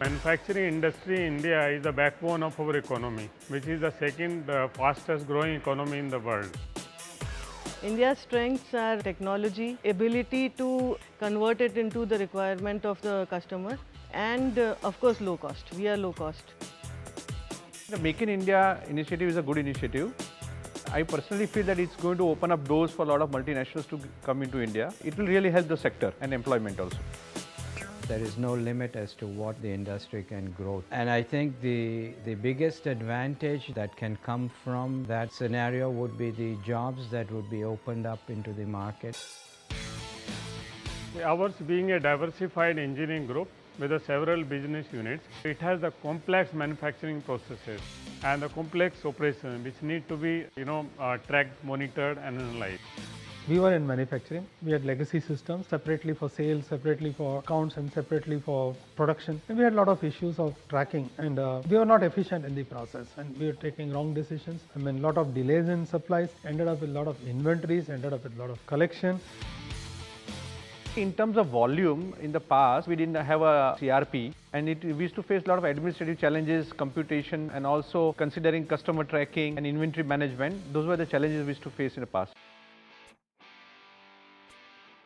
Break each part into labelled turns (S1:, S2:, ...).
S1: Manufacturing industry in India is the backbone of our economy, which is the second fastest growing economy in the world.
S2: India's strengths are technology, ability to convert it into the requirement of the customer, and of course low cost. We are low cost.
S3: The Make in India initiative is a good initiative. I personally feel that it's going to open up doors for a lot of multinationals to come into India. It will really help the sector and employment also.
S4: There is no limit as to what the industry can grow. And I think the biggest advantage that can come from that scenario would be the jobs that would be opened up into the market.
S1: Ours being a diversified engineering group with several business units, it has the complex manufacturing processes and the complex operation which need to be tracked, monitored and analyzed.
S5: We were in manufacturing. We had legacy systems separately for sales, separately for accounts and separately for production. And we had a lot of issues of tracking and we were not efficient in the process and we were taking wrong decisions. I mean, a lot of delays in supplies, ended up with a lot of inventories, ended up with a lot of collection.
S3: In terms of volume, in the past, we didn't have a CRP and we used to face a lot of administrative challenges, computation and also considering customer tracking and inventory management. Those were the challenges we used to face in the past.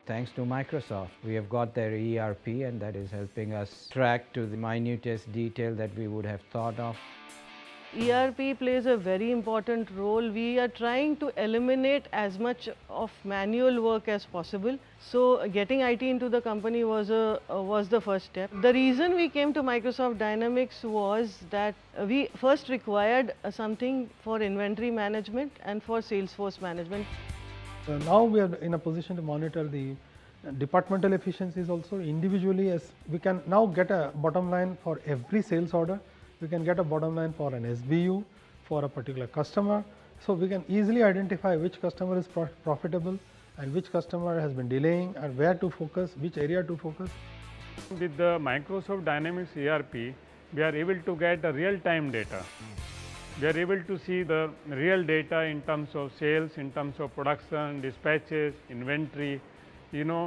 S4: Thanks to Microsoft, we have got their ERP and that is helping us track to the minutest detail that we would have thought of.
S2: ERP plays a very important role. We are trying to eliminate as much of manual work as possible. So getting IT into the company was the first step. The reason we came to Microsoft Dynamics was that we first required something for inventory management and for Salesforce management.
S5: So now we are in a position to monitor the departmental efficiencies also individually, as we can now get a bottom line for every sales order. We can get a bottom line for an SBU, for a particular customer. So we can easily identify which customer is profitable and which customer has been delaying and where to focus, which area to focus.
S1: With the Microsoft Dynamics ERP, we are able to get the real-time data. We are able to see the real data in terms of sales, in terms of production, dispatches, inventory,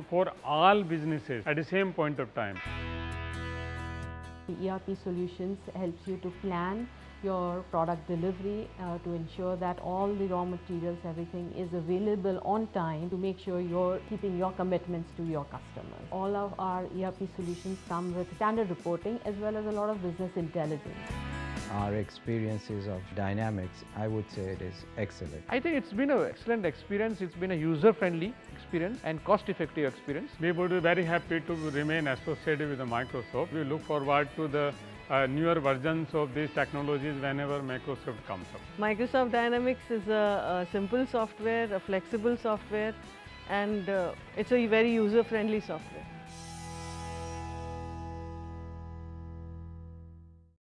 S1: for all businesses at the same point of time.
S6: The ERP solutions helps you to plan your product delivery to ensure that all the raw materials, everything is available on time to make sure you're keeping your commitments to your customers. All of our ERP solutions come with standard reporting as well as a lot of business intelligence.
S4: Our experiences of Dynamics, I would say it is excellent.
S3: I think it's been an excellent experience. It's been a user-friendly experience and cost-effective experience.
S1: We would be very happy to remain associated with the Microsoft. We look forward to the newer versions of these technologies whenever Microsoft comes up.
S2: Microsoft Dynamics is a simple software, a flexible software, and it's a very user-friendly software.